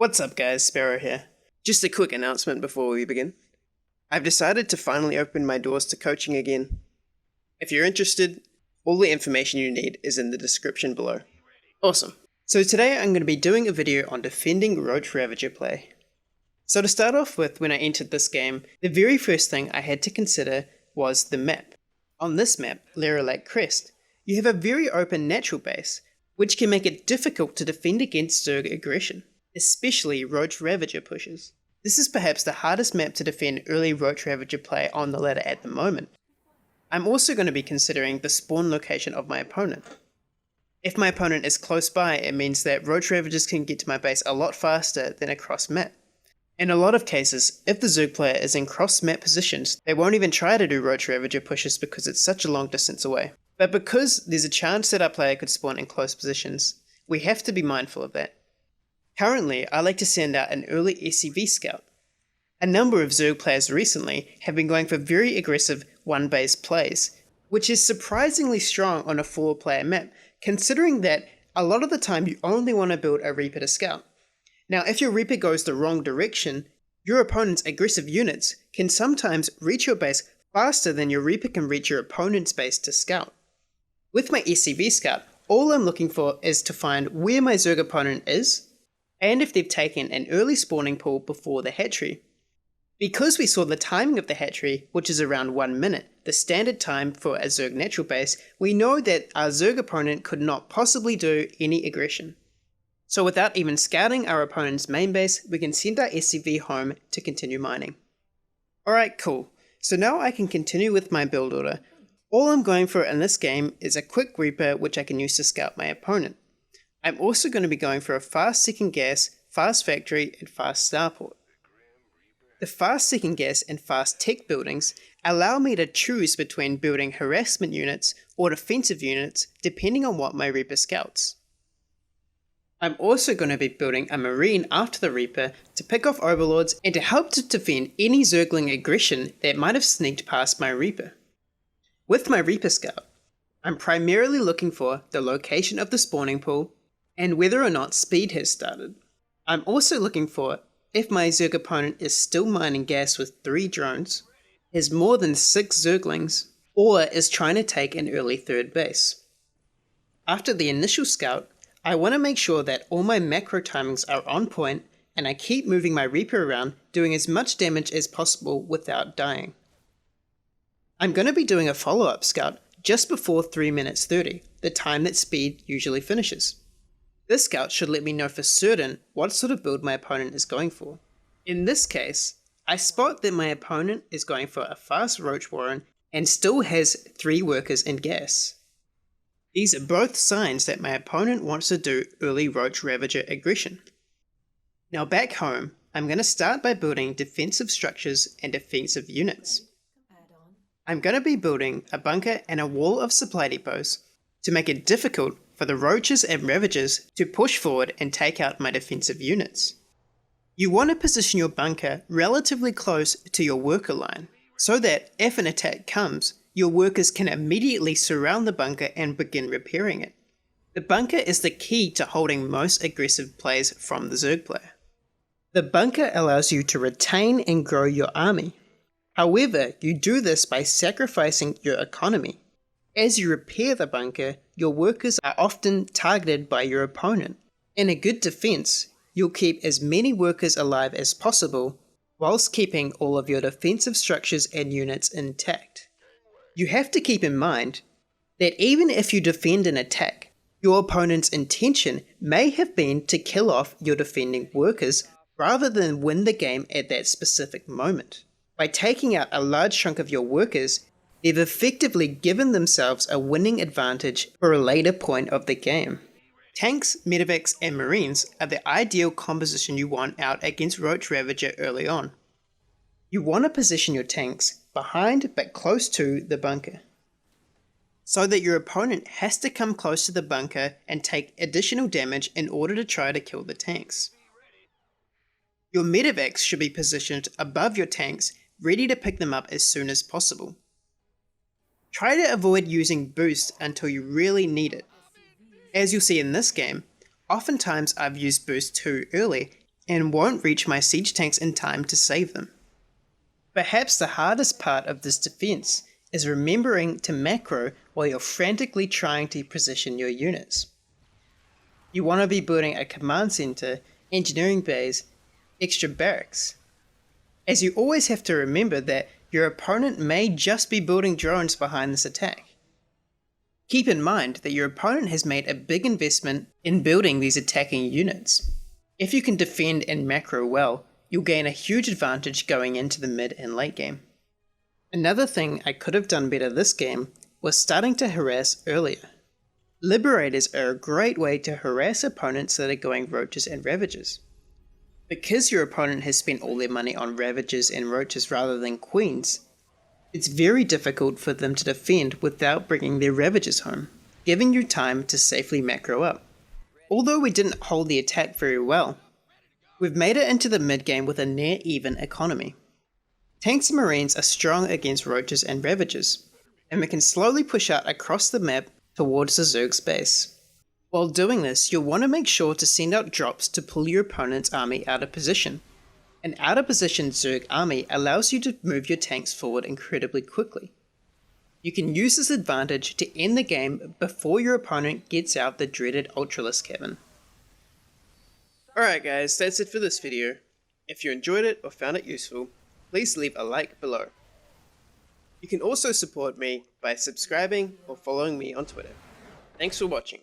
What's up guys, Sparrow here. Just a quick announcement before we begin. I've decided to finally open my doors to coaching again. If you're interested, all the information you need is in the description below. Awesome. So today I'm going to be doing a video on defending Roach Ravager play. So to start off with, when I entered this game, the very first thing I had to consider was the map. On this map, Lake Crest, you have a very open natural base, which can make it difficult to defend against Zerg aggression, especially Roach Ravager pushes. This is perhaps the hardest map to defend early Roach Ravager play on the ladder at the moment. I'm also going to be considering the spawn location of my opponent. If my opponent is close by, it means that Roach Ravagers can get to my base a lot faster than across map. In a lot of cases, if the Zerg player is in cross map positions, they won't even try to do Roach Ravager pushes because it's such a long distance away. But because there's a chance that our player could spawn in close positions, we have to be mindful of that. Currently, I like to send out an early SCV scout. A number of Zerg players recently have been going for very aggressive one-base plays, which is surprisingly strong on a 4-player map, considering that a lot of the time you only want to build a Reaper to scout. Now, if your Reaper goes the wrong direction, your opponent's aggressive units can sometimes reach your base faster than your Reaper can reach your opponent's base to scout. With my SCV scout, all I'm looking for is to find where my Zerg opponent is, and if they've taken an early spawning pool before the hatchery. Because we saw the timing of the hatchery, which is around 1 minute, the standard time for a Zerg natural base, we know that our Zerg opponent could not possibly do any aggression. So without even scouting our opponent's main base, we can send our SCV home to continue mining. Alright, cool. So now I can continue with my build order. All I'm going for in this game is a quick Reaper which I can use to scout my opponent. I'm also going to be going for a fast second gas, fast factory, and fast starport. The fast second gas and fast tech buildings allow me to choose between building harassment units or defensive units depending on what my Reaper scouts. I'm also going to be building a Marine after the Reaper to pick off overlords and to help to defend any Zergling aggression that might have sneaked past my Reaper. With my Reaper scout, I'm primarily looking for the location of the spawning pool and whether or not speed has started. I'm also looking for if my Zerg opponent is still mining gas with 3 drones, has more than 6 Zerglings, or is trying to take an early third base. After the initial scout, I want to make sure that all my macro timings are on point and I keep moving my Reaper around, doing as much damage as possible without dying. I'm going to be doing a follow-up scout just before 3 minutes 30, the time that speed usually finishes. This scout should let me know for certain what sort of build my opponent is going for. In this case, I spot that my opponent is going for a fast Roach Warren and still has 3 workers in gas. These are both signs that my opponent wants to do early Roach Ravager aggression. Now back home, I'm going to start by building defensive structures and defensive units. I'm going to be building a bunker and a wall of supply depots to make it difficult for the Roaches and Ravagers to push forward and take out my defensive units. You want to position your bunker relatively close to your worker line, so that if an attack comes, your workers can immediately surround the bunker and begin repairing it. The bunker is the key to holding most aggressive plays from the Zerg player. The bunker allows you to retain and grow your army. However, you do this by sacrificing your economy. As you repair the bunker, your workers are often targeted by your opponent. In a good defense, you'll keep as many workers alive as possible, whilst keeping all of your defensive structures and units intact. You have to keep in mind that even if you defend an attack, your opponent's intention may have been to kill off your defending workers rather than win the game at that specific moment. By taking out a large chunk of your workers, they've effectively given themselves a winning advantage for a later point of the game. Tanks, medevacs, and marines are the ideal composition you want out against Roach Ravager early on. You want to position your tanks behind but close to the bunker, so that your opponent has to come close to the bunker and take additional damage in order to try to kill the tanks. Your medevacs should be positioned above your tanks, ready to pick them up as soon as possible. Try to avoid using boost until you really need it. As you'll see in this game, oftentimes I've used boost too early and won't reach my siege tanks in time to save them. Perhaps the hardest part of this defense is remembering to macro while you're frantically trying to position your units. You want to be building a command center, engineering bays, extra barracks, as you always have to remember that your opponent may just be building drones behind this attack. Keep in mind that your opponent has made a big investment in building these attacking units. If you can defend and macro well, you'll gain a huge advantage going into the mid and late game. Another thing I could have done better this game was starting to harass earlier. Liberators are a great way to harass opponents that are going Roaches and Ravagers. Because your opponent has spent all their money on Ravagers and Roaches rather than Queens, it's very difficult for them to defend without bringing their Ravagers home, giving you time to safely macro up. Although we didn't hold the attack very well, we've made it into the mid game with a near even economy. Tanks and Marines are strong against Roaches and Ravagers, and we can slowly push out across the map towards the Zerg's base. While doing this, you'll want to make sure to send out drops to pull your opponent's army out of position. An out of position Zerg army allows you to move your tanks forward incredibly quickly. You can use this advantage to end the game before your opponent gets out the dreaded Ultralisk cabin. Alright guys, that's it for this video. If you enjoyed it or found it useful, please leave a like below. You can also support me by subscribing or following me on Twitter. Thanks for watching.